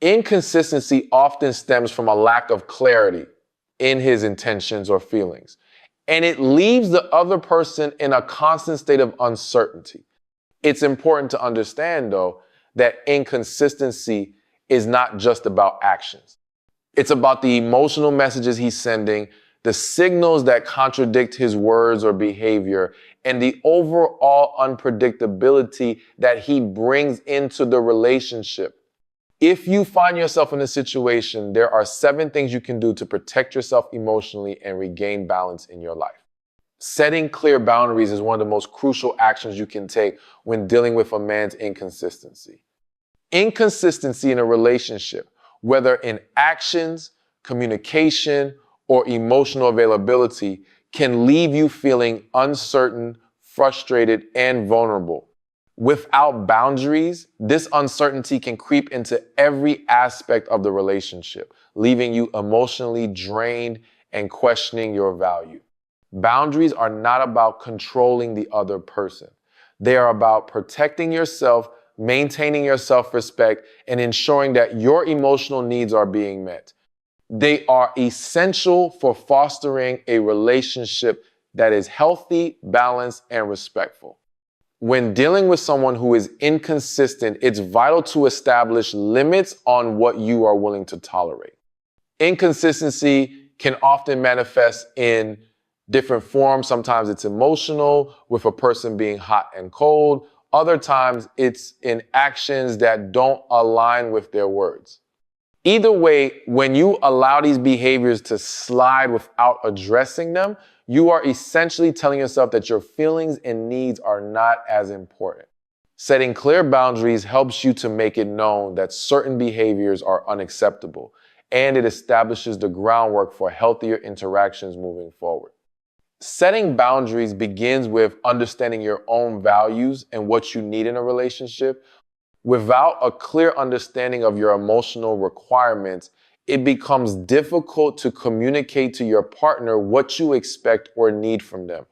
Inconsistency often stems from a lack of clarity in his intentions or feelings, and it leaves the other person in a constant state of uncertainty. It's important to understand, though, that inconsistency is not just about actions. It's about the emotional messages he's sending, the signals that contradict his words or behavior, and the overall unpredictability that he brings into the relationship. If you find yourself in a situation, there are 7 things you can do to protect yourself emotionally and regain balance in your life. Setting clear boundaries is one of the most crucial actions you can take when dealing with a man's inconsistency. Inconsistency in a relationship, whether in actions, communication, or emotional availability, can leave you feeling uncertain, frustrated, and vulnerable. Without boundaries, this uncertainty can creep into every aspect of the relationship, leaving you emotionally drained and questioning your value. Boundaries are not about controlling the other person. They are about protecting yourself, maintaining your self-respect, and ensuring that your emotional needs are being met. They are essential for fostering a relationship that is healthy, balanced, and respectful. When dealing with someone who is inconsistent, it's vital to establish limits on what you are willing to tolerate. Inconsistency can often manifest in different forms. Sometimes it's emotional, with a person being hot and cold. Other times it's in actions that don't align with their words. Either way, when you allow these behaviors to slide without addressing them, you are essentially telling yourself that your feelings and needs are not as important. Setting clear boundaries helps you to make it known that certain behaviors are unacceptable, and it establishes the groundwork for healthier interactions moving forward. Setting boundaries begins with understanding your own values and what you need in a relationship. Without a clear understanding of your emotional requirements, it becomes difficult to communicate to your partner what you expect or need from them.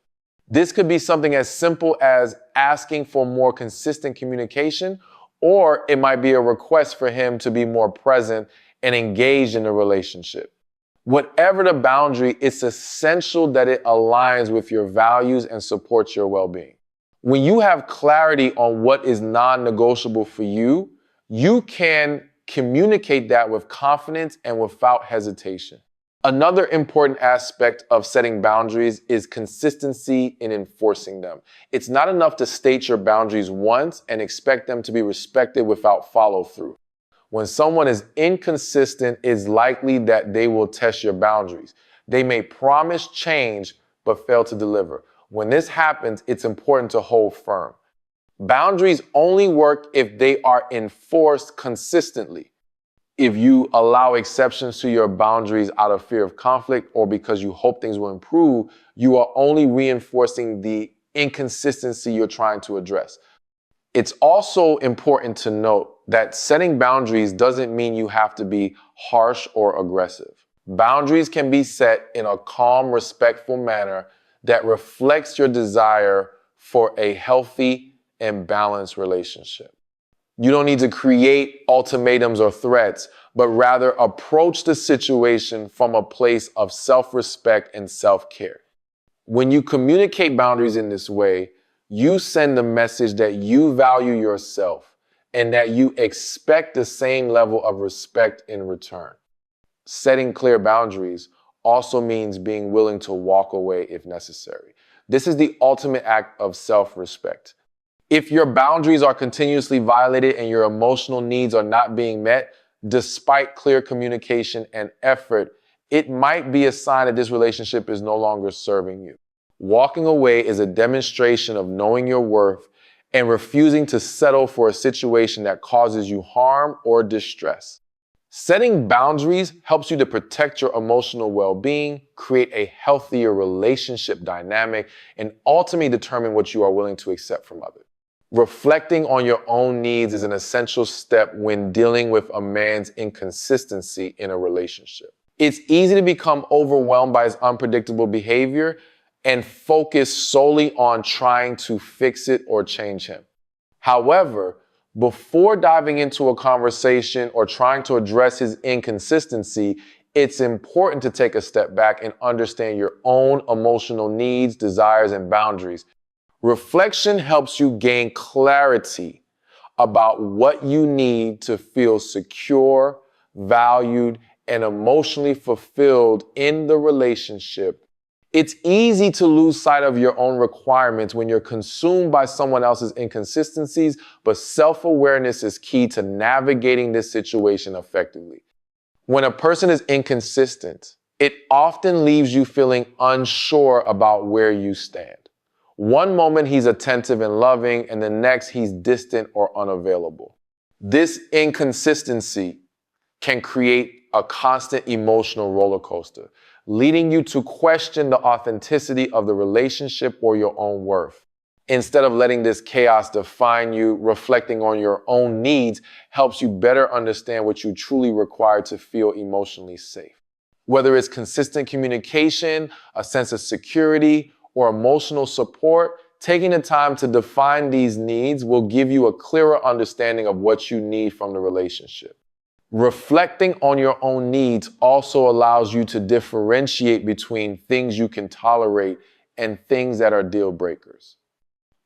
This could be something as simple as asking for more consistent communication, or it might be a request for him to be more present and engaged in the relationship. Whatever the boundary, it's essential that it aligns with your values and supports your well-being. When you have clarity on what is non-negotiable for you, you can communicate that with confidence and without hesitation. Another important aspect of setting boundaries is consistency in enforcing them. It's not enough to state your boundaries once and expect them to be respected without follow-through. When someone is inconsistent, it's likely that they will test your boundaries. They may promise change, but fail to deliver. When this happens, it's important to hold firm. Boundaries only work if they are enforced consistently. If you allow exceptions to your boundaries out of fear of conflict or because you hope things will improve, you are only reinforcing the inconsistency you're trying to address. It's also important to note that setting boundaries doesn't mean you have to be harsh or aggressive. Boundaries can be set in a calm, respectful manner that reflects your desire for a healthy and balanced relationship. You don't need to create ultimatums or threats, but rather approach the situation from a place of self-respect and self-care. When you communicate boundaries in this way, you send the message that you value yourself and that you expect the same level of respect in return. Setting clear boundaries also means being willing to walk away if necessary. This is the ultimate act of self-respect. If your boundaries are continuously violated and your emotional needs are not being met, despite clear communication and effort, it might be a sign that this relationship is no longer serving you. Walking away is a demonstration of knowing your worth and refusing to settle for a situation that causes you harm or distress. Setting boundaries helps you to protect your emotional well-being, create a healthier relationship dynamic, and ultimately determine what you are willing to accept from others. Reflecting on your own needs is an essential step when dealing with a man's inconsistency in a relationship. It's easy to become overwhelmed by his unpredictable behavior and focus solely on trying to fix it or change him. However, Before diving into a conversation or trying to address his inconsistency, it's important to take a step back and understand your own emotional needs, desires, and boundaries. Reflection helps you gain clarity about what you need to feel secure, valued, and emotionally fulfilled in the relationship. It's easy to lose sight of your own requirements when you're consumed by someone else's inconsistencies, but self-awareness is key to navigating this situation effectively. When a person is inconsistent, it often leaves you feeling unsure about where you stand. One moment he's attentive and loving, and the next he's distant or unavailable. This inconsistency can create a constant emotional roller coaster, leading you to question the authenticity of the relationship or your own worth. Instead of letting this chaos define you, reflecting on your own needs helps you better understand what you truly require to feel emotionally safe. Whether it's consistent communication, a sense of security, or emotional support, taking the time to define these needs will give you a clearer understanding of what you need from the relationship. Reflecting on your own needs also allows you to differentiate between things you can tolerate and things that are deal breakers.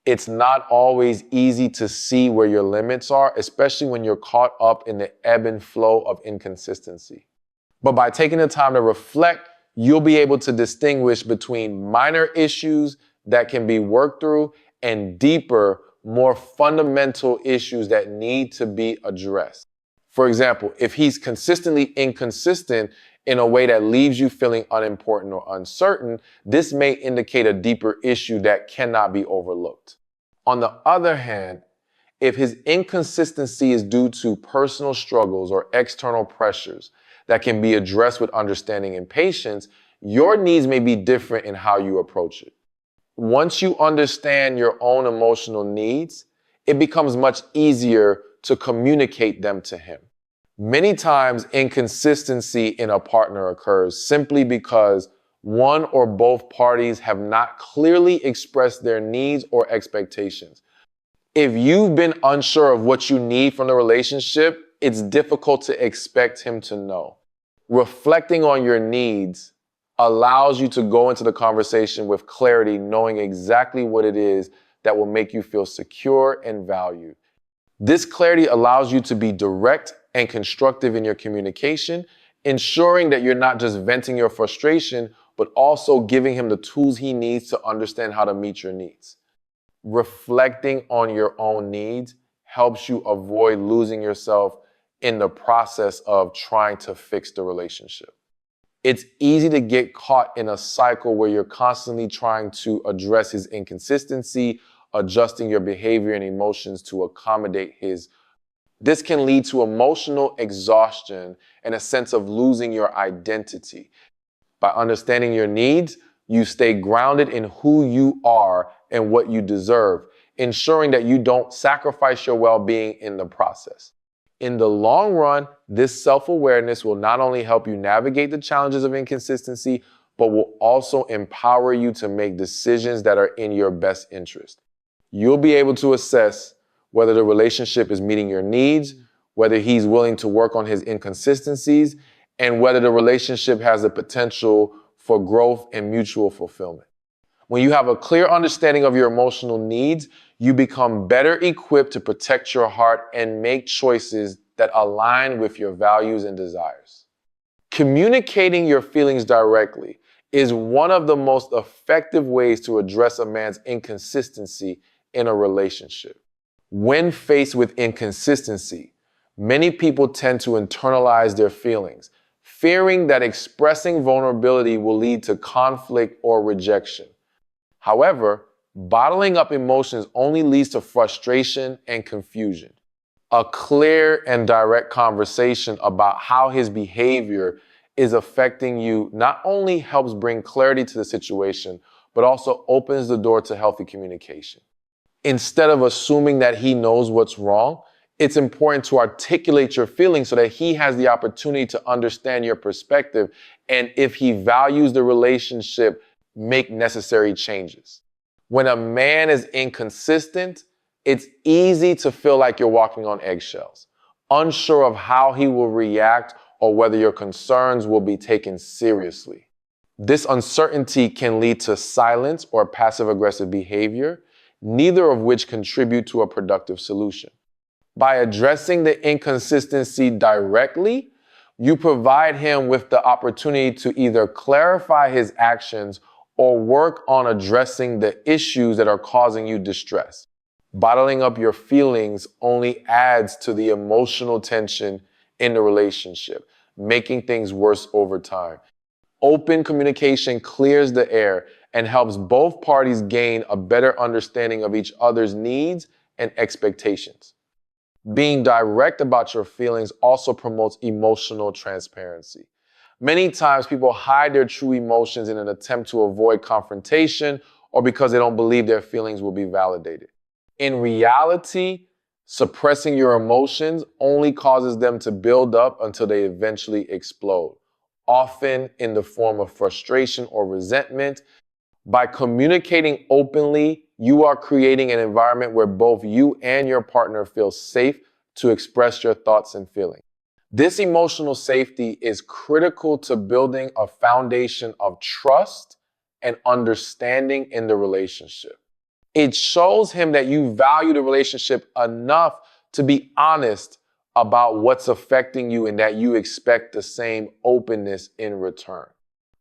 It's not always easy to see where your limits are, especially when you're caught up in the ebb and flow of inconsistency. But by taking the time to reflect, you'll be able to distinguish between minor issues that can be worked through and deeper, more fundamental issues that need to be addressed. For example, if he's consistently inconsistent in a way that leaves you feeling unimportant or uncertain, this may indicate a deeper issue that cannot be overlooked. On the other hand, if his inconsistency is due to personal struggles or external pressures that can be addressed with understanding and patience, your needs may be different in how you approach it. Once you understand your own emotional needs, it becomes much easier to communicate them to him. Many times, inconsistency in a partner occurs simply because one or both parties have not clearly expressed their needs or expectations. If you've been unsure of what you need from the relationship, it's difficult to expect him to know. Reflecting on your needs allows you to go into the conversation with clarity, knowing exactly what it is that will make you feel secure and valued. This clarity allows you to be direct and constructive in your communication, ensuring that you're not just venting your frustration, but also giving him the tools he needs to understand how to meet your needs. Reflecting on your own needs helps you avoid losing yourself in the process of trying to fix the relationship. It's easy to get caught in a cycle where you're constantly trying to address his inconsistency, adjusting your behavior and emotions to accommodate his. This can lead to emotional exhaustion and a sense of losing your identity. By understanding your needs, you stay grounded in who you are and what you deserve, ensuring that you don't sacrifice your well-being in the process. In the long run, this self-awareness will not only help you navigate the challenges of inconsistency, but will also empower you to make decisions that are in your best interest. You'll be able to assess whether the relationship is meeting your needs, whether he's willing to work on his inconsistencies, and whether the relationship has the potential for growth and mutual fulfillment. When you have a clear understanding of your emotional needs, you become better equipped to protect your heart and make choices that align with your values and desires. Communicating your feelings directly is one of the most effective ways to address a man's inconsistency in a relationship. When faced with inconsistency, many people tend to internalize their feelings, fearing that expressing vulnerability will lead to conflict or rejection. However, bottling up emotions only leads to frustration and confusion. A clear and direct conversation about how his behavior is affecting you not only helps bring clarity to the situation, but also opens the door to healthy communication. Instead of assuming that he knows what's wrong, it's important to articulate your feelings so that he has the opportunity to understand your perspective, and if he values the relationship, make necessary changes. When a man is inconsistent, It's easy to feel like you're walking on eggshells, unsure of how he will react or whether your concerns will be taken seriously. This uncertainty can lead to silence or passive-aggressive behavior, neither of which contribute to a productive solution. By addressing the inconsistency directly, you provide him with the opportunity to either clarify his actions or work on addressing the issues that are causing you distress. Bottling up your feelings only adds to the emotional tension in the relationship, making things worse over time. Open communication clears the air and helps both parties gain a better understanding of each other's needs and expectations. Being direct about your feelings also promotes emotional transparency. Many times people hide their true emotions in an attempt to avoid confrontation or because they don't believe their feelings will be validated. In reality, suppressing your emotions only causes them to build up until they eventually explode, often in the form of frustration or resentment. By communicating openly, you are creating an environment where both you and your partner feel safe to express your thoughts and feelings. This emotional safety is critical to building a foundation of trust and understanding in the relationship. It shows him that you value the relationship enough to be honest about what's affecting you and that you expect the same openness in return.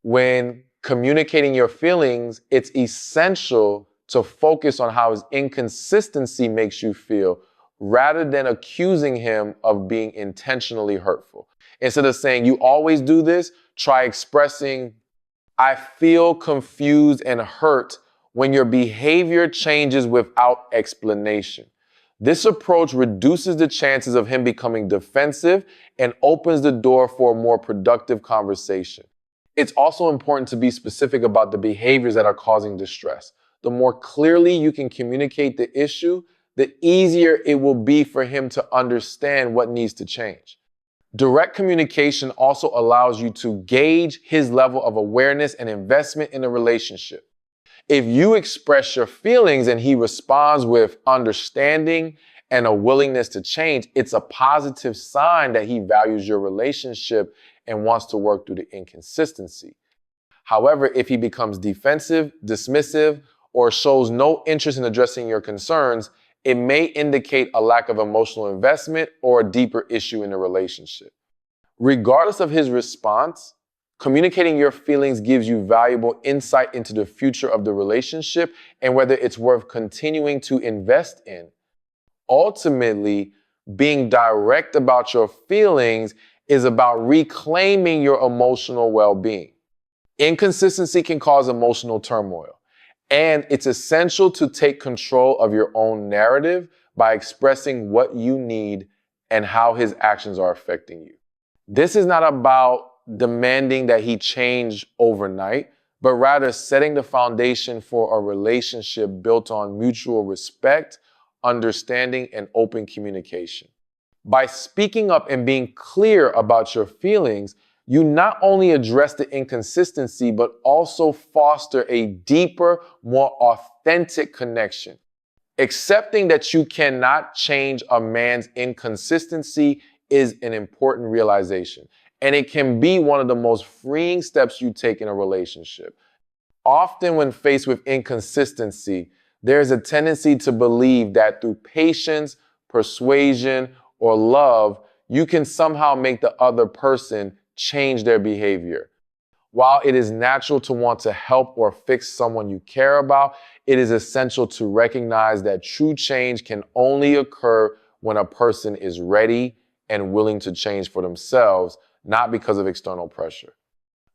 When communicating your feelings, it's essential to focus on how his inconsistency makes you feel rather than accusing him of being intentionally hurtful. Instead of saying, you always do this, try expressing, I feel confused and hurt when your behavior changes without explanation. This approach reduces the chances of him becoming defensive and opens the door for a more productive conversation. It's also important to be specific about the behaviors that are causing distress. The more clearly you can communicate the issue, the easier it will be for him to understand what needs to change. Direct communication also allows you to gauge his level of awareness and investment in the relationship. If you express your feelings and he responds with understanding and a willingness to change, it's a positive sign that he values your relationship and wants to work through the inconsistency. However, if he becomes defensive, dismissive, or shows no interest in addressing your concerns, it may indicate a lack of emotional investment or a deeper issue in the relationship. Regardless of his response, communicating your feelings gives you valuable insight into the future of the relationship and whether it's worth continuing to invest in. Ultimately, being direct about your feelings is about reclaiming your emotional well-being. Inconsistency can cause emotional turmoil, and it's essential to take control of your own narrative by expressing what you need and how his actions are affecting you. This is not about demanding that he change overnight, but rather setting the foundation for a relationship built on mutual respect, understanding, and open communication. By speaking up and being clear about your feelings, you not only address the inconsistency, but also foster a deeper, more authentic connection. Accepting that you cannot change a man's inconsistency is an important realization, and it can be one of the most freeing steps you take in a relationship. Often when faced with inconsistency, there's a tendency to believe that through patience, persuasion, or love, you can somehow make the other person change their behavior. While it is natural to want to help or fix someone you care about, it is essential to recognize that true change can only occur when a person is ready and willing to change for themselves, not because of external pressure.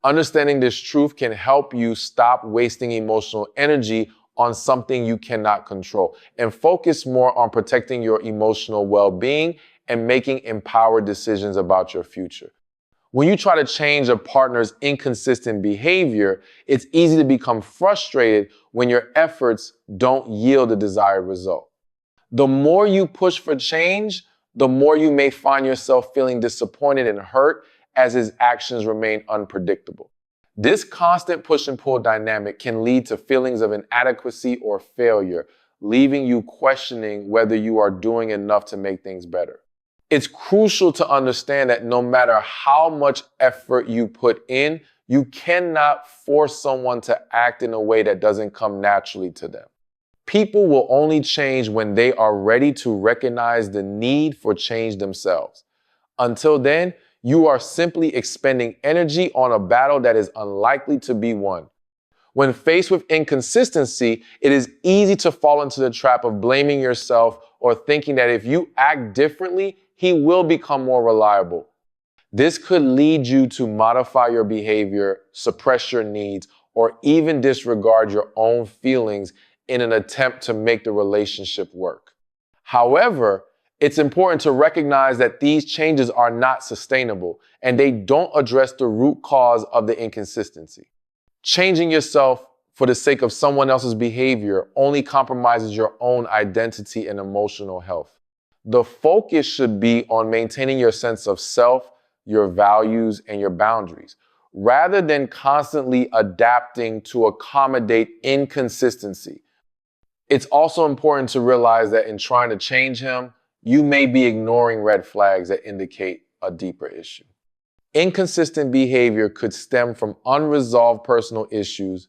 Understanding this truth can help you stop wasting emotional energy on something you cannot control and focus more on protecting your emotional well-being and making empowered decisions about your future. When you try to change a partner's inconsistent behavior, it's easy to become frustrated when your efforts don't yield the desired result. The more you push for change, the more you may find yourself feeling disappointed and hurt as his actions remain unpredictable. This constant push and pull dynamic can lead to feelings of inadequacy or failure, leaving you questioning whether you are doing enough to make things better. It's crucial to understand that no matter how much effort you put in, you cannot force someone to act in a way that doesn't come naturally to them. People will only change when they are ready to recognize the need for change themselves. Until then, you are simply expending energy on a battle that is unlikely to be won. When faced with inconsistency, it is easy to fall into the trap of blaming yourself or thinking that if you act differently, he will become more reliable. This could lead you to modify your behavior, suppress your needs, or even disregard your own feelings in an attempt to make the relationship work. However, it's important to recognize that these changes are not sustainable and they don't address the root cause of the inconsistency. Changing yourself for the sake of someone else's behavior only compromises your own identity and emotional health. The focus should be on maintaining your sense of self, your values, and your boundaries, rather than constantly adapting to accommodate inconsistency. It's also important to realize that in trying to change him, you may be ignoring red flags that indicate a deeper issue. Inconsistent behavior could stem from unresolved personal issues,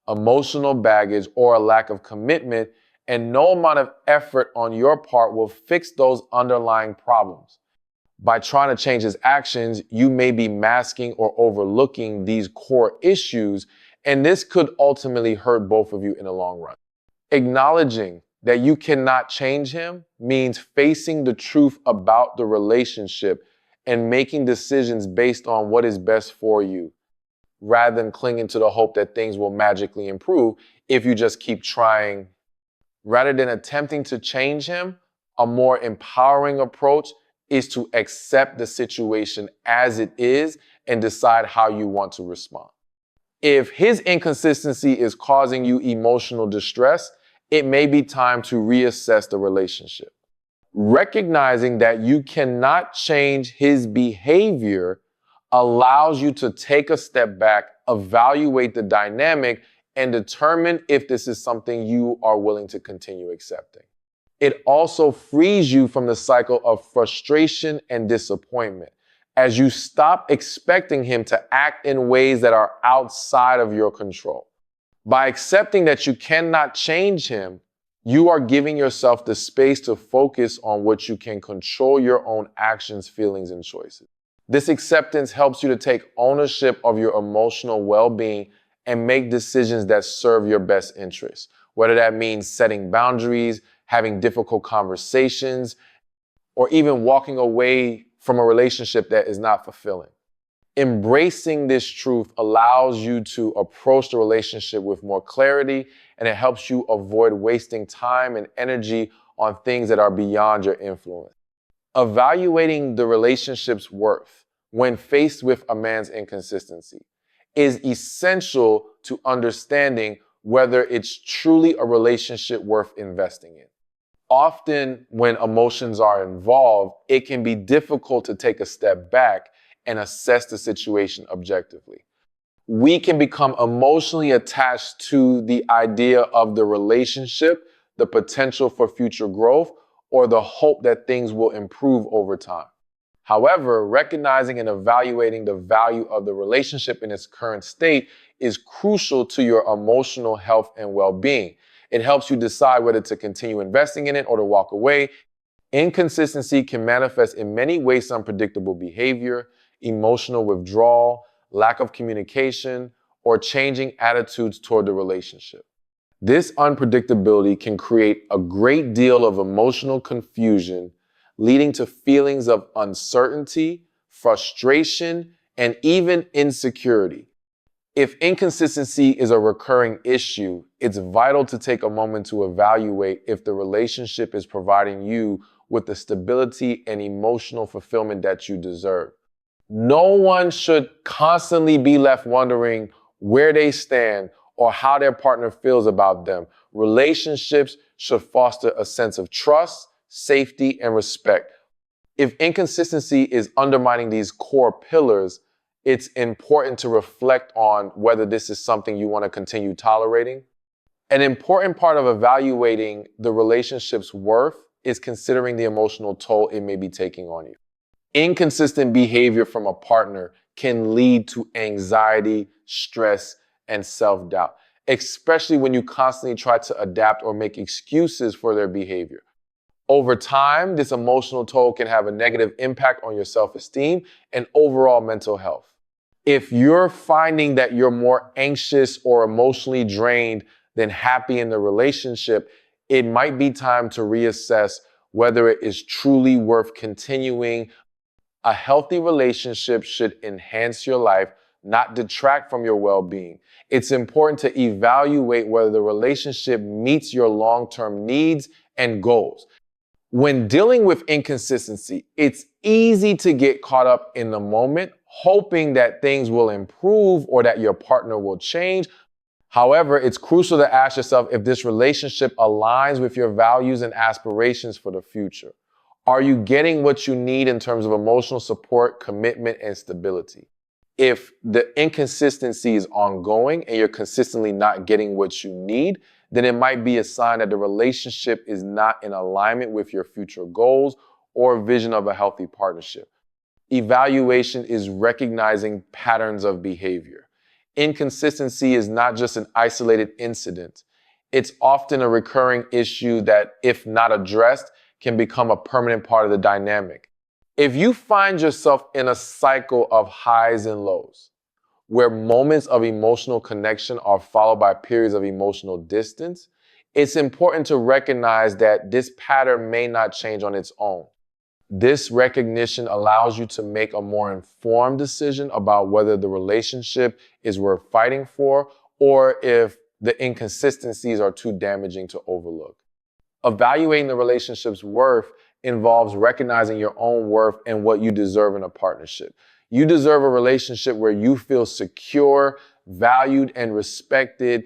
emotional baggage, or a lack of commitment, and no amount of effort on your part will fix those underlying problems. By trying to change his actions, you may be masking or overlooking these core issues, and this could ultimately hurt both of you in the long run. Acknowledging that you cannot change him means facing the truth about the relationship and making decisions based on what is best for you, rather than clinging to the hope that things will magically improve if you just keep trying. Rather than attempting to change him, a more empowering approach is to accept the situation as it is and decide how you want to respond. If his inconsistency is causing you emotional distress, it may be time to reassess the relationship. Recognizing that you cannot change his behavior allows you to take a step back, evaluate the dynamic, and determine if this is something you are willing to continue accepting. It also frees you from the cycle of frustration and disappointment as you stop expecting him to act in ways that are outside of your control. By accepting that you cannot change him, you are giving yourself the space to focus on what you can control: your own actions, feelings, and choices. This acceptance helps you to take ownership of your emotional well-being and make decisions that serve your best interests, whether that means setting boundaries, having difficult conversations, or even walking away from a relationship that is not fulfilling. Embracing this truth allows you to approach the relationship with more clarity, and it helps you avoid wasting time and energy on things that are beyond your influence. Evaluating the relationship's worth when faced with a man's inconsistency is essential to understanding whether it's truly a relationship worth investing in. Often, when emotions are involved, it can be difficult to take a step back and assess the situation objectively. We can become emotionally attached to the idea of the relationship, the potential for future growth, or the hope that things will improve over time. However, recognizing and evaluating the value of the relationship in its current state is crucial to your emotional health and well-being. It helps you decide whether to continue investing in it or to walk away. Inconsistency can manifest in many ways: unpredictable behavior, emotional withdrawal, lack of communication, or changing attitudes toward the relationship. This unpredictability can create a great deal of emotional confusion, leading to feelings of uncertainty, frustration, and even insecurity. If inconsistency is a recurring issue, it's vital to take a moment to evaluate if the relationship is providing you with the stability and emotional fulfillment that you deserve. No one should constantly be left wondering where they stand or how their partner feels about them. Relationships should foster a sense of trust, safety, and respect. If inconsistency is undermining these core pillars, it's important to reflect on whether this is something you want to continue tolerating. An important part of evaluating the relationship's worth is considering the emotional toll it may be taking on you. Inconsistent behavior from a partner can lead to anxiety, stress, and self-doubt, especially when you constantly try to adapt or make excuses for their behavior. Over time, this emotional toll can have a negative impact on your self-esteem and overall mental health. If you're finding that you're more anxious or emotionally drained than happy in the relationship, it might be time to reassess whether it is truly worth continuing. A healthy relationship should enhance your life, not detract from your well-being. It's important to evaluate whether the relationship meets your long-term needs and goals. When dealing with inconsistency, it's easy to get caught up in the moment, hoping that things will improve or that your partner will change. However, it's crucial to ask yourself if this relationship aligns with your values and aspirations for the future. Are you getting what you need in terms of emotional support, commitment, and stability? If the inconsistency is ongoing and you're consistently not getting what you need, then it might be a sign that the relationship is not in alignment with your future goals or vision of a healthy partnership. Evaluation is recognizing patterns of behavior. Inconsistency is not just an isolated incident. It's often a recurring issue that, if not addressed, can become a permanent part of the dynamic. If you find yourself in a cycle of highs and lows, where moments of emotional connection are followed by periods of emotional distance, it's important to recognize that this pattern may not change on its own. This recognition allows you to make a more informed decision about whether the relationship is worth fighting for or if the inconsistencies are too damaging to overlook. Evaluating the relationship's worth involves recognizing your own worth and what you deserve in a partnership. You deserve a relationship where you feel secure, valued, and respected.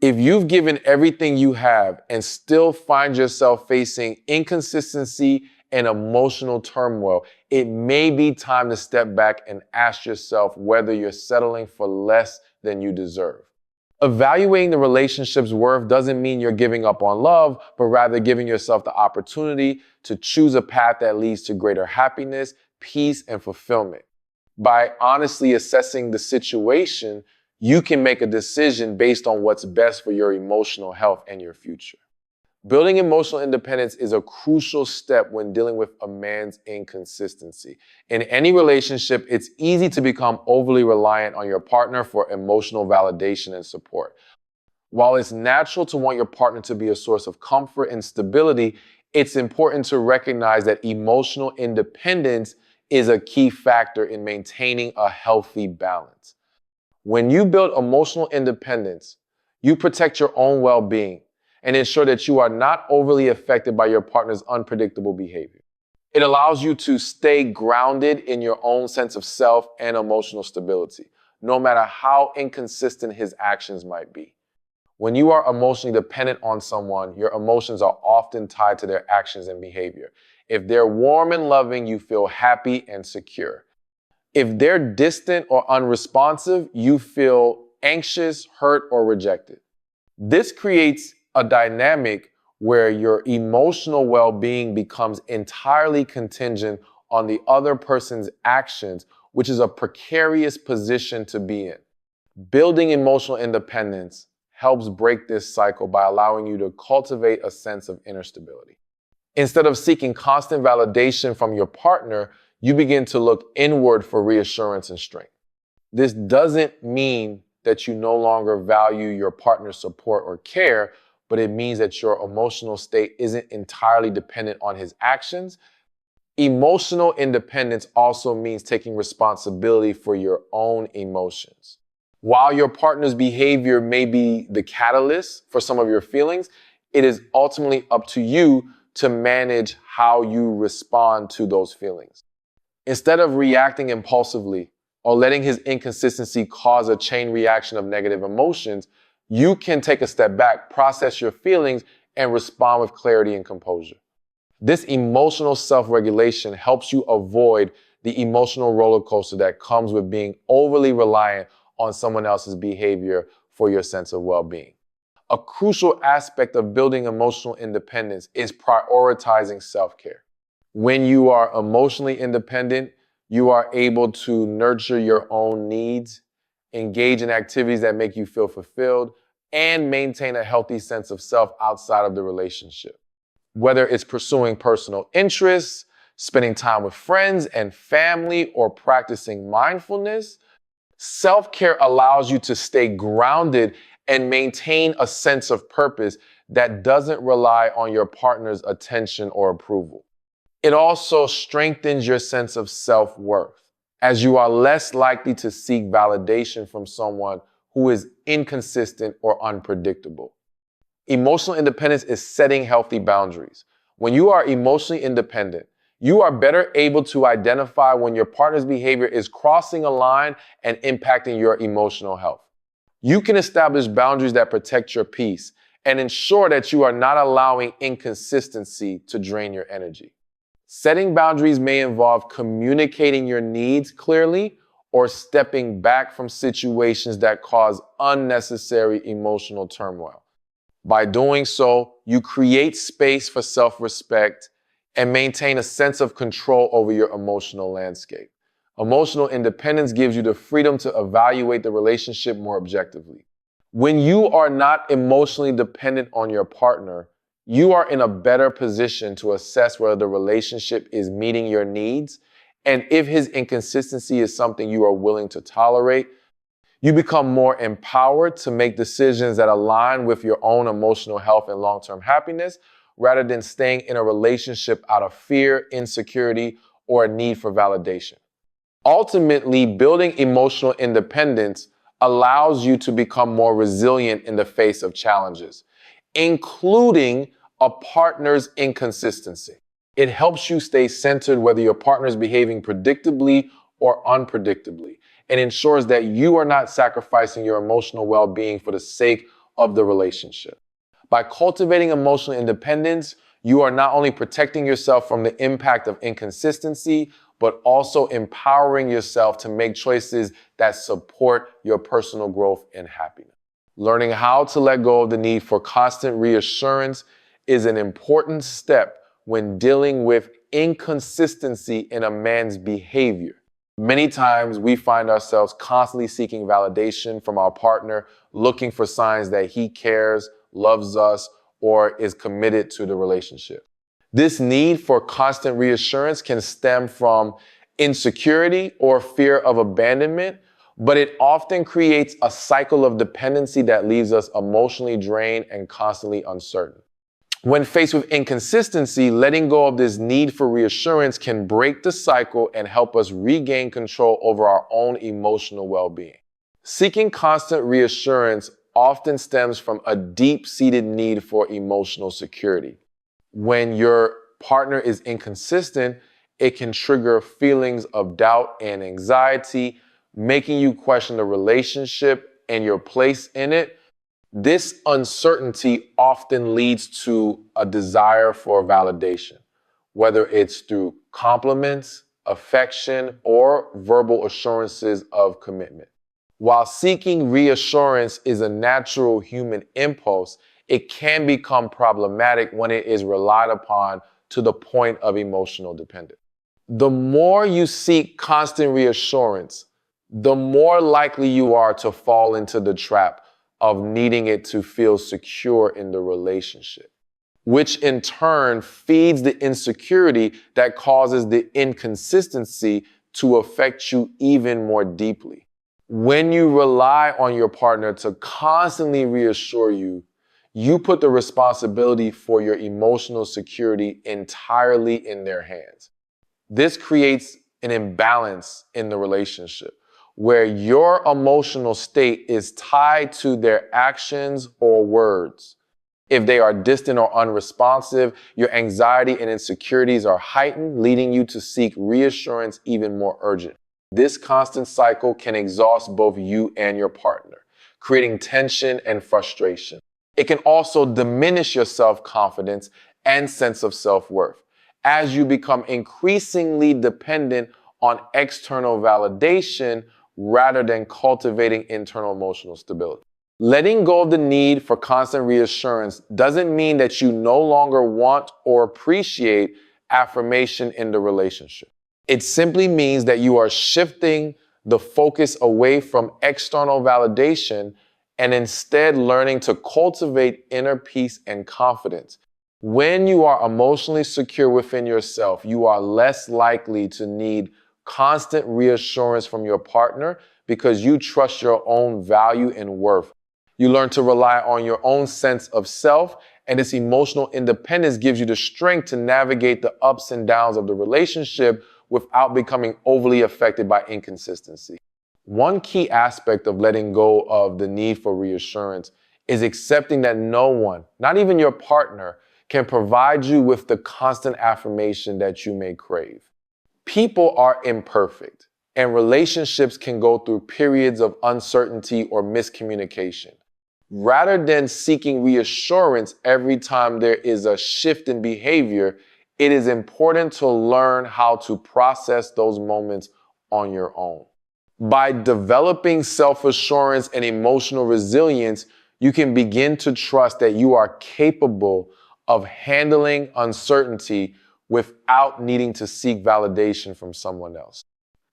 If you've given everything you have and still find yourself facing inconsistency and emotional turmoil, it may be time to step back and ask yourself whether you're settling for less than you deserve. Evaluating the relationship's worth doesn't mean you're giving up on love, but rather giving yourself the opportunity to choose a path that leads to greater happiness, peace, and fulfillment. By honestly assessing the situation, you can make a decision based on what's best for your emotional health and your future. Building emotional independence is a crucial step when dealing with a man's inconsistency. In any relationship, it's easy to become overly reliant on your partner for emotional validation and support. While it's natural to want your partner to be a source of comfort and stability, it's important to recognize that emotional independence is a key factor in maintaining a healthy balance. When you build emotional independence, you protect your own well-being and ensure that you are not overly affected by your partner's unpredictable behavior. It allows you to stay grounded in your own sense of self and emotional stability, no matter how inconsistent his actions might be. When you are emotionally dependent on someone, your emotions are often tied to their actions and behavior. If they're warm and loving, you feel happy and secure. If they're distant or unresponsive, you feel anxious, hurt, or rejected. This creates a dynamic where your emotional well-being becomes entirely contingent on the other person's actions, which is a precarious position to be in. Building emotional independence helps break this cycle by allowing you to cultivate a sense of inner stability. Instead of seeking constant validation from your partner, you begin to look inward for reassurance and strength. This doesn't mean that you no longer value your partner's support or care, but it means that your emotional state isn't entirely dependent on his actions. Emotional independence also means taking responsibility for your own emotions. While your partner's behavior may be the catalyst for some of your feelings, it is ultimately up to you to manage how you respond to those feelings. Instead of reacting impulsively or letting his inconsistency cause a chain reaction of negative emotions, you can take a step back, process your feelings, and respond with clarity and composure. This emotional self-regulation helps you avoid the emotional roller coaster that comes with being overly reliant on someone else's behavior for your sense of well-being. a crucial aspect of building emotional independence is prioritizing self-care. When you are emotionally independent, you are able to nurture your own needs, engage in activities that make you feel fulfilled, and maintain a healthy sense of self outside of the relationship. Whether it's pursuing personal interests, spending time with friends and family, or practicing mindfulness, self-care allows you to stay grounded and maintain a sense of purpose that doesn't rely on your partner's attention or approval. It also strengthens your sense of self-worth, as you are less likely to seek validation from someone who is inconsistent or unpredictable. Emotional independence is setting healthy boundaries. When you are emotionally independent, you are better able to identify when your partner's behavior is crossing a line and impacting your emotional health. You can establish boundaries that protect your peace and ensure that you are not allowing inconsistency to drain your energy. Setting boundaries may involve communicating your needs clearly or stepping back from situations that cause unnecessary emotional turmoil. By doing so, you create space for self-respect and maintain a sense of control over your emotional landscape. Emotional independence gives you the freedom to evaluate the relationship more objectively. When you are not emotionally dependent on your partner, you are in a better position to assess whether the relationship is meeting your needs and if his inconsistency is something you are willing to tolerate. You become more empowered to make decisions that align with your own emotional health and long-term happiness rather than staying in a relationship out of fear, insecurity, or a need for validation. Ultimately, building emotional independence allows you to become more resilient in the face of challenges, including a partner's inconsistency. It helps you stay centered whether your partner is behaving predictably or unpredictably, and ensures that you are not sacrificing your emotional well-being for the sake of the relationship. By cultivating emotional independence, you are not only protecting yourself from the impact of inconsistency, but also empowering yourself to make choices that support your personal growth and happiness. Learning how to let go of the need for constant reassurance is an important step when dealing with inconsistency in a man's behavior. Many times we find ourselves constantly seeking validation from our partner, looking for signs that he cares, loves us, or is committed to the relationship. This need for constant reassurance can stem from insecurity or fear of abandonment, but it often creates a cycle of dependency that leaves us emotionally drained and constantly uncertain. When faced with inconsistency, letting go of this need for reassurance can break the cycle and help us regain control over our own emotional well-being. Seeking constant reassurance often stems from a deep-seated need for emotional security. When your partner is inconsistent, it can trigger feelings of doubt and anxiety, making you question the relationship and your place in it. This uncertainty often leads to a desire for validation, whether it's through compliments, affection, or verbal assurances of commitment. While seeking reassurance is a natural human impulse, it can become problematic when it is relied upon to the point of emotional dependence. The more you seek constant reassurance, the more likely you are to fall into the trap of needing it to feel secure in the relationship, which in turn feeds the insecurity that causes the inconsistency to affect you even more deeply. When you rely on your partner to constantly reassure you, you put the responsibility for your emotional security entirely in their hands. This creates an imbalance in the relationship where your emotional state is tied to their actions or words. If they are distant or unresponsive, your anxiety and insecurities are heightened, leading you to seek reassurance even more urgent. This constant cycle can exhaust both you and your partner, creating tension and frustration. It can also diminish your self-confidence and sense of self-worth as you become increasingly dependent on external validation rather than cultivating internal emotional stability. Letting go of the need for constant reassurance doesn't mean that you no longer want or appreciate affirmation in the relationship. It simply means that you are shifting the focus away from external validation and instead learning to cultivate inner peace and confidence. When you are emotionally secure within yourself, you are less likely to need constant reassurance from your partner because you trust your own value and worth. You learn to rely on your own sense of self, and this emotional independence gives you the strength to navigate the ups and downs of the relationship without becoming overly affected by inconsistency. One key aspect of letting go of the need for reassurance is accepting that no one, not even your partner, can provide you with the constant affirmation that you may crave. People are imperfect, and relationships can go through periods of uncertainty or miscommunication. Rather than seeking reassurance every time there is a shift in behavior, it is important to learn how to process those moments on your own. By developing self-assurance and emotional resilience, you can begin to trust that you are capable of handling uncertainty without needing to seek validation from someone else.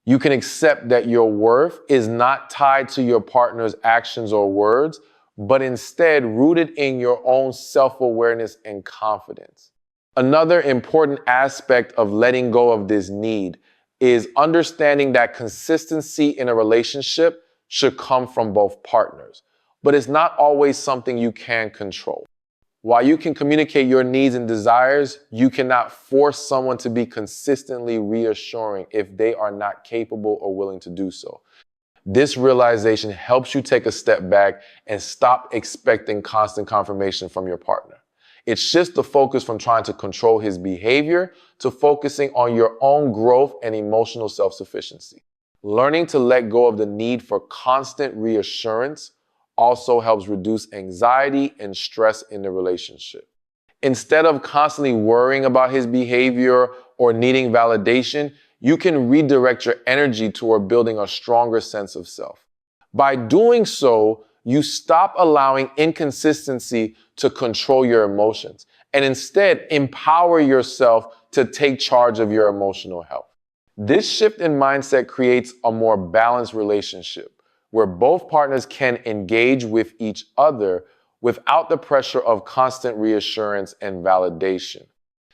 You can accept that your worth is not tied to your partner's actions or words, but instead rooted in your own self-awareness and confidence. Another important aspect of letting go of this need is understanding that consistency in a relationship should come from both partners, but it's not always something you can control. While you can communicate your needs and desires, you cannot force someone to be consistently reassuring if they are not capable or willing to do so. This realization helps you take a step back and stop expecting constant confirmation from your partner. It shifts the focus from trying to control his behavior to focusing on your own growth and emotional self-sufficiency. Learning to let go of the need for constant reassurance also helps reduce anxiety and stress in the relationship. Instead of constantly worrying about his behavior or needing validation, you can redirect your energy toward building a stronger sense of self. By doing so, you stop allowing inconsistency to control your emotions and instead empower yourself to take charge of your emotional health. This shift in mindset creates a more balanced relationship where both partners can engage with each other without the pressure of constant reassurance and validation.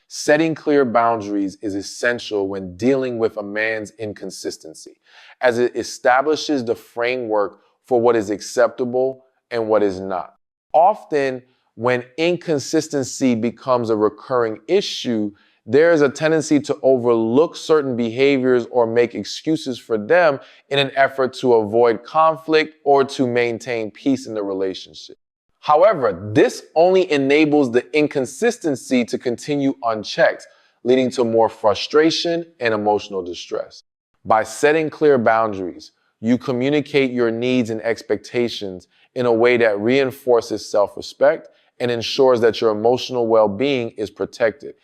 Setting clear boundaries is essential when dealing with a man's inconsistency, as it establishes the framework for what is acceptable and what is not. Often, when inconsistency becomes a recurring issue, there is a tendency to overlook certain behaviors or make excuses for them in an effort to avoid conflict or to maintain peace in the relationship. However, this only enables the inconsistency to continue unchecked, leading to more frustration and emotional distress. By setting clear boundaries, you communicate your needs and expectations in a way that reinforces self-respect and ensures that your emotional well-being is protected.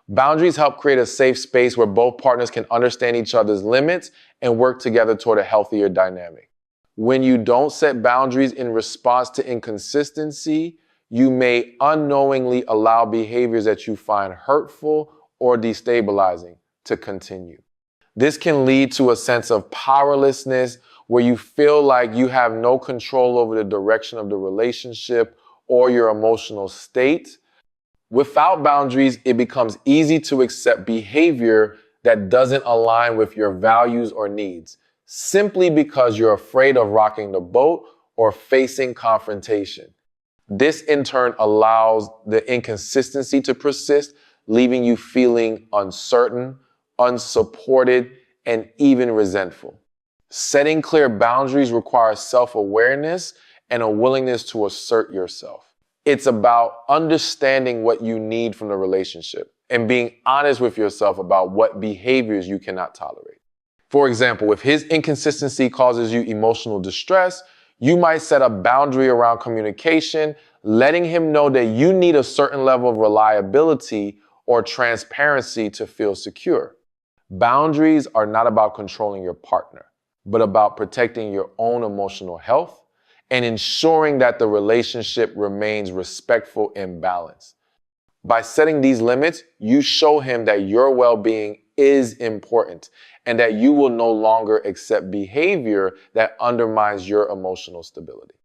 Boundaries help create a safe space where both partners can understand each other's limits and work together toward a healthier dynamic. When you don't set boundaries in response to inconsistency, you may unknowingly allow behaviors that you find hurtful or destabilizing to continue. This can lead to a sense of powerlessness where you feel like you have no control over the direction of the relationship or your emotional state. Without boundaries, it becomes easy to accept behavior that doesn't align with your values or needs, simply because you're afraid of rocking the boat or facing confrontation. This in turn allows the inconsistency to persist, leaving you feeling uncertain, unsupported, and even resentful. Setting clear boundaries requires self-awareness and a willingness to assert yourself. It's about understanding what you need from the relationship and being honest with yourself about what behaviors you cannot tolerate. For example, if his inconsistency causes you emotional distress, you might set a boundary around communication, letting him know that you need a certain level of reliability or transparency to feel secure. Boundaries are not about controlling your partner, but about protecting your own emotional health and ensuring that the relationship remains respectful and balanced. By setting these limits, you show him that your well-being is important and that you will no longer accept behavior that undermines your emotional stability.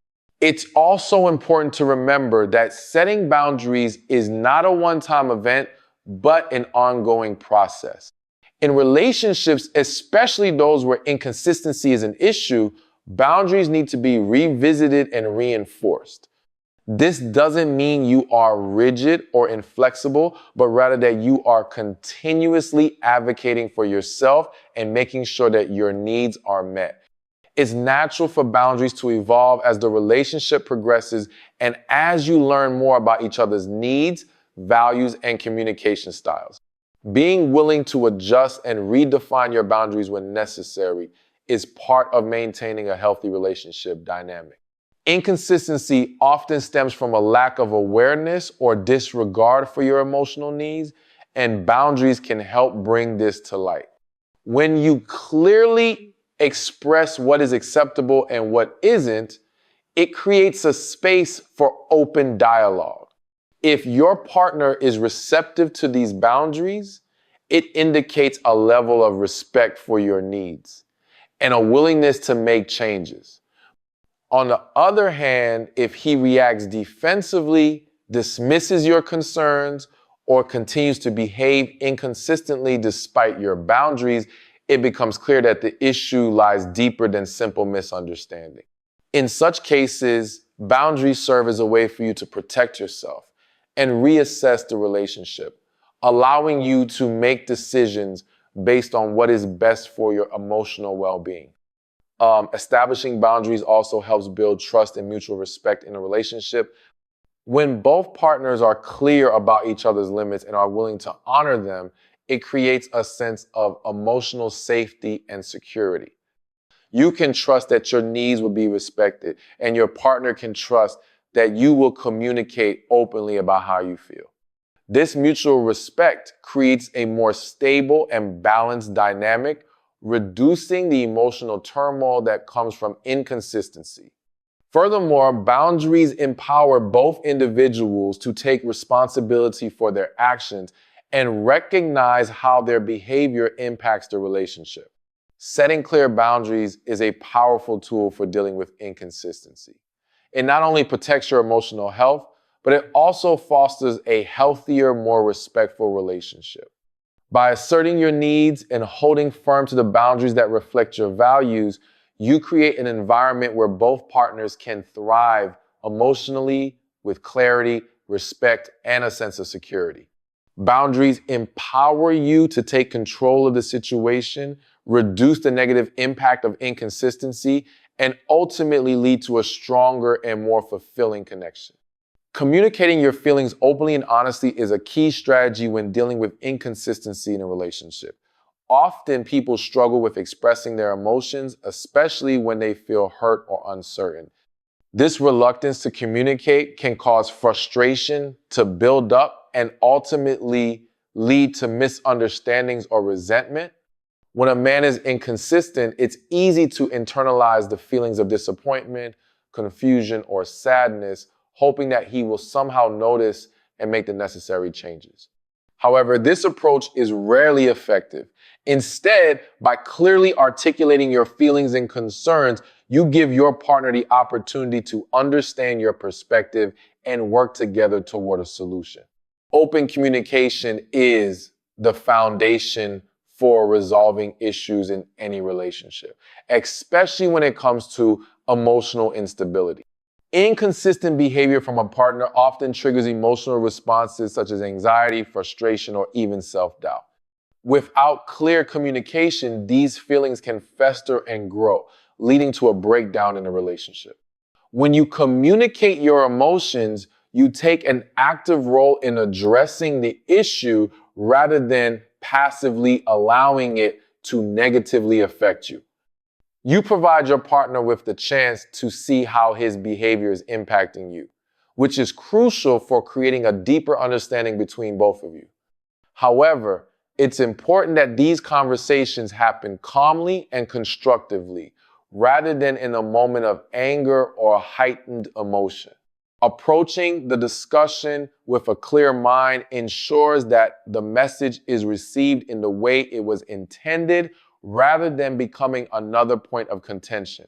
It's also important to remember that setting boundaries is not a one-time event, but an ongoing process. In relationships, especially those where inconsistency is an issue, boundaries need to be revisited and reinforced. This doesn't mean you are rigid or inflexible, but rather that you are continuously advocating for yourself and making sure that your needs are met. It's natural for boundaries to evolve as the relationship progresses and as you learn more about each other's needs, values, and communication styles. Being willing to adjust and redefine your boundaries when necessary is part of maintaining a healthy relationship dynamic. Inconsistency often stems from a lack of awareness or disregard for your emotional needs, and boundaries can help bring this to light. When you clearly express what is acceptable and what isn't, it creates a space for open dialogue. If your partner is receptive to these boundaries, it indicates a level of respect for your needs and a willingness to make changes. On the other hand, if he reacts defensively, dismisses your concerns, or continues to behave inconsistently despite your boundaries, it becomes clear that the issue lies deeper than simple misunderstanding. In such cases, boundaries serve as a way for you to protect yourself and reassess the relationship, allowing you to make decisions based on what is best for your emotional well-being. Establishing boundaries also helps build trust and mutual respect in a relationship. When both partners are clear about each other's limits and are willing to honor them, it creates a sense of emotional safety and security. You can trust that your needs will be respected, and your partner can trust that you will communicate openly about how you feel. This mutual respect creates a more stable and balanced dynamic, reducing the emotional turmoil that comes from inconsistency. Furthermore, boundaries empower both individuals to take responsibility for their actions and recognize how their behavior impacts the relationship. Setting clear boundaries is a powerful tool for dealing with inconsistency. It not only protects your emotional health, but it also fosters a healthier, more respectful relationship. By asserting your needs and holding firm to the boundaries that reflect your values, you create an environment where both partners can thrive emotionally with clarity, respect, and a sense of security. Boundaries empower you to take control of the situation, reduce the negative impact of inconsistency, and ultimately lead to a stronger and more fulfilling connection. Communicating your feelings openly and honestly is a key strategy when dealing with inconsistency in a relationship. Often people struggle with expressing their emotions, especially when they feel hurt or uncertain. This reluctance to communicate can cause frustration to build up and ultimately lead to misunderstandings or resentment. When a man is inconsistent, it's easy to internalize the feelings of disappointment, confusion, or sadness, hoping that he will somehow notice and make the necessary changes. However, this approach is rarely effective. Instead, by clearly articulating your feelings and concerns, you give your partner the opportunity to understand your perspective and work together toward a solution. Open communication is the foundation for resolving issues in any relationship, especially when it comes to emotional instability. Inconsistent behavior from a partner often triggers emotional responses such as anxiety, frustration, or even self-doubt. Without clear communication, these feelings can fester and grow, leading to a breakdown in a relationship. When you communicate your emotions, you take an active role in addressing the issue rather than passively allowing it to negatively affect you. You provide your partner with the chance to see how his behavior is impacting you, which is crucial for creating a deeper understanding between both of you. However, it's important that these conversations happen calmly and constructively, rather than in a moment of anger or heightened emotion. Approaching the discussion with a clear mind ensures that the message is received in the way it was intended rather than becoming another point of contention.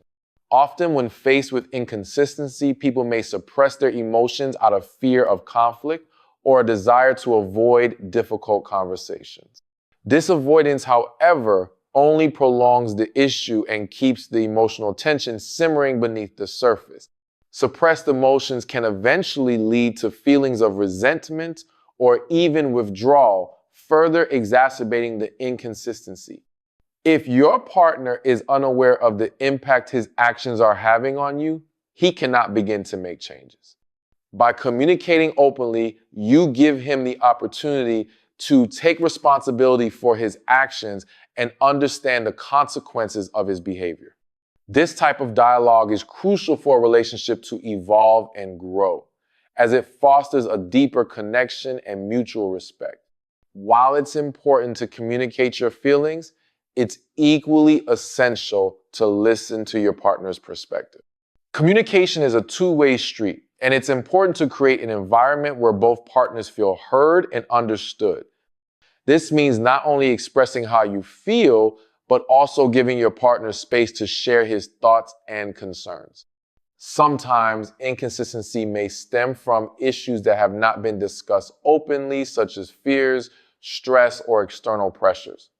Often, when faced with inconsistency, people may suppress their emotions out of fear of conflict or a desire to avoid difficult conversations. This avoidance, however, only prolongs the issue and keeps the emotional tension simmering beneath the surface. Suppressed emotions can eventually lead to feelings of resentment or even withdrawal, further exacerbating the inconsistency. If your partner is unaware of the impact his actions are having on you, he cannot begin to make changes. By communicating openly, you give him the opportunity to take responsibility for his actions and understand the consequences of his behavior. This type of dialogue is crucial for a relationship to evolve and grow, as it fosters a deeper connection and mutual respect. While it's important to communicate your feelings, it's equally essential to listen to your partner's perspective. Communication is a two-way street, and it's important to create an environment where both partners feel heard and understood. This means not only expressing how you feel, but also giving your partner space to share his thoughts and concerns. Sometimes inconsistency may stem from issues that have not been discussed openly, such as fears, stress, or external pressures.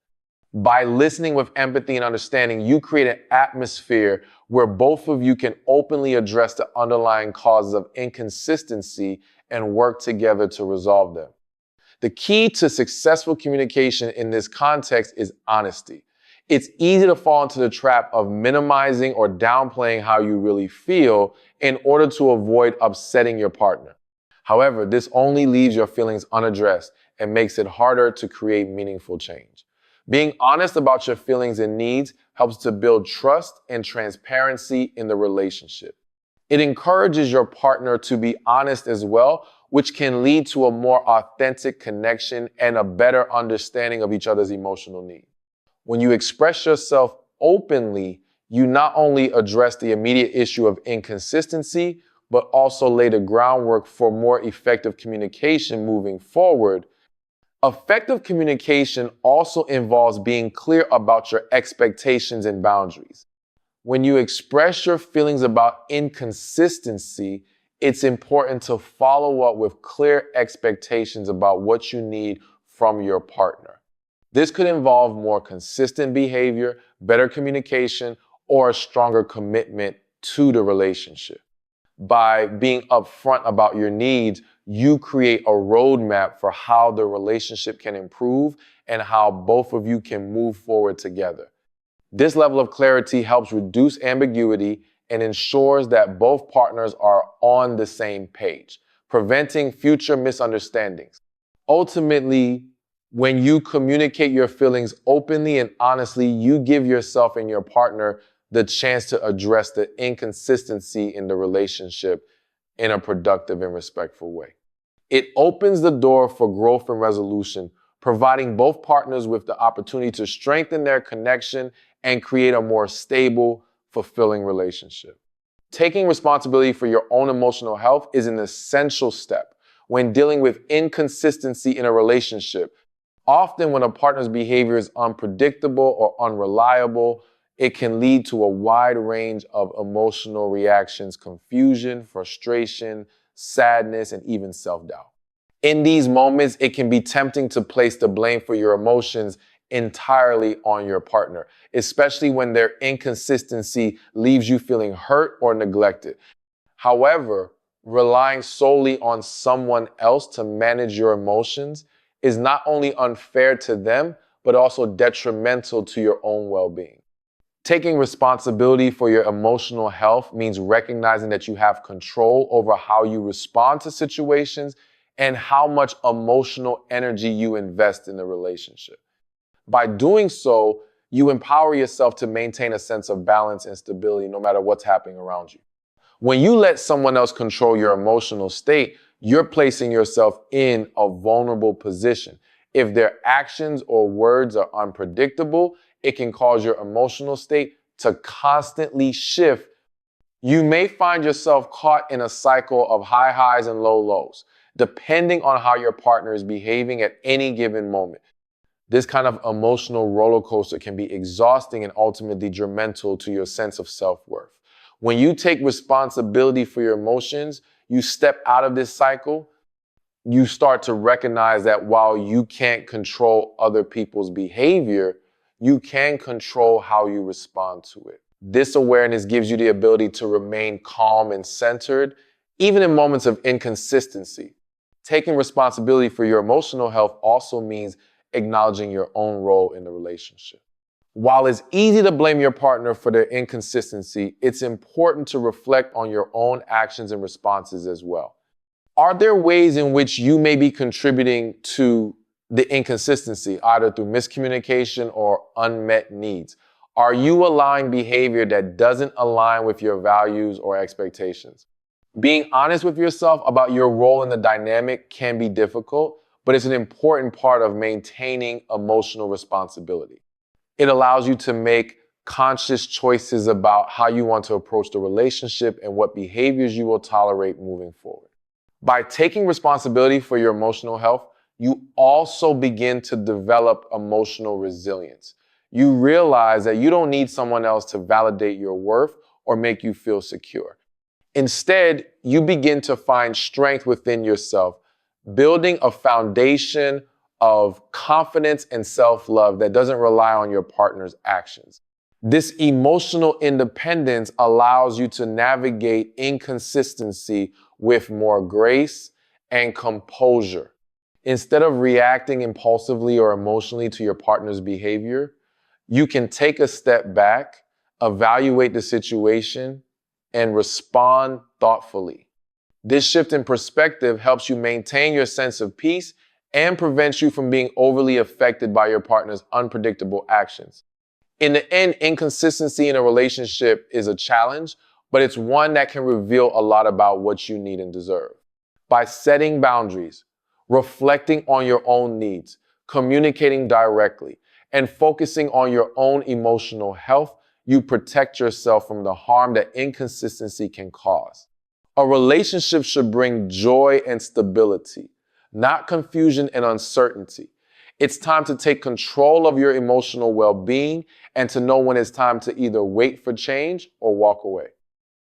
By listening with empathy and understanding, you create an atmosphere where both of you can openly address the underlying causes of inconsistency and work together to resolve them. The key to successful communication in this context is honesty. It's easy to fall into the trap of minimizing or downplaying how you really feel in order to avoid upsetting your partner. However, this only leaves your feelings unaddressed and makes it harder to create meaningful change. Being honest about your feelings and needs helps to build trust and transparency in the relationship. It encourages your partner to be honest as well, which can lead to a more authentic connection and a better understanding of each other's emotional needs. When you express yourself openly, you not only address the immediate issue of inconsistency, but also lay the groundwork for more effective communication moving forward. Effective communication also involves being clear about your expectations and boundaries. When you express your feelings about inconsistency, it's important to follow up with clear expectations about what you need from your partner. This could involve more consistent behavior, better communication, or a stronger commitment to the relationship. By being upfront about your needs, you create a roadmap for how the relationship can improve and how both of you can move forward together. This level of clarity helps reduce ambiguity and ensures that both partners are on the same page, preventing future misunderstandings. Ultimately, when you communicate your feelings openly and honestly, you give yourself and your partner the chance to address the inconsistency in the relationship in a productive and respectful way. It opens the door for growth and resolution, providing both partners with the opportunity to strengthen their connection and create a more stable, fulfilling relationship. Taking responsibility for your own emotional health is an essential step when dealing with inconsistency in a relationship. Often when a partner's behavior is unpredictable or unreliable, it can lead to a wide range of emotional reactions, confusion, frustration, sadness, and even self-doubt. In these moments, it can be tempting to place the blame for your emotions entirely on your partner, especially when their inconsistency leaves you feeling hurt or neglected. However, relying solely on someone else to manage your emotions is not only unfair to them, but also detrimental to your own well-being. Taking responsibility for your emotional health means recognizing that you have control over how you respond to situations and how much emotional energy you invest in the relationship. By doing so, you empower yourself to maintain a sense of balance and stability no matter what's happening around you. When you let someone else control your emotional state, you're placing yourself in a vulnerable position. If their actions or words are unpredictable, it can cause your emotional state to constantly shift, you may find yourself caught in a cycle of high highs and low lows, depending on how your partner is behaving at any given moment. This kind of emotional roller coaster can be exhausting and ultimately detrimental to your sense of self-worth. When you take responsibility for your emotions, you step out of this cycle, you start to recognize that while you can't control other people's behavior, you can control how you respond to it. This awareness gives you the ability to remain calm and centered, even in moments of inconsistency. Taking responsibility for your emotional health also means acknowledging your own role in the relationship. While it's easy to blame your partner for their inconsistency, it's important to reflect on your own actions and responses as well. Are there ways in which you may be contributing to the inconsistency, either through miscommunication or unmet needs? Are you allowing behavior that doesn't align with your values or expectations? Being honest with yourself about your role in the dynamic can be difficult, but it's an important part of maintaining emotional responsibility. It allows you to make conscious choices about how you want to approach the relationship and what behaviors you will tolerate moving forward. By taking responsibility for your emotional health, you also begin to develop emotional resilience. You realize that you don't need someone else to validate your worth or make you feel secure. Instead, you begin to find strength within yourself, building a foundation of confidence and self-love that doesn't rely on your partner's actions. This emotional independence allows you to navigate inconsistency with more grace and composure. Instead of reacting impulsively or emotionally to your partner's behavior, you can take a step back, evaluate the situation, and respond thoughtfully. This shift in perspective helps you maintain your sense of peace and prevents you from being overly affected by your partner's unpredictable actions. In the end, inconsistency in a relationship is a challenge, but it's one that can reveal a lot about what you need and deserve. By setting boundaries, reflecting on your own needs, communicating directly, and focusing on your own emotional health, you protect yourself from the harm that inconsistency can cause. A relationship should bring joy and stability, not confusion and uncertainty. It's time to take control of your emotional well-being and to know when it's time to either wait for change or walk away.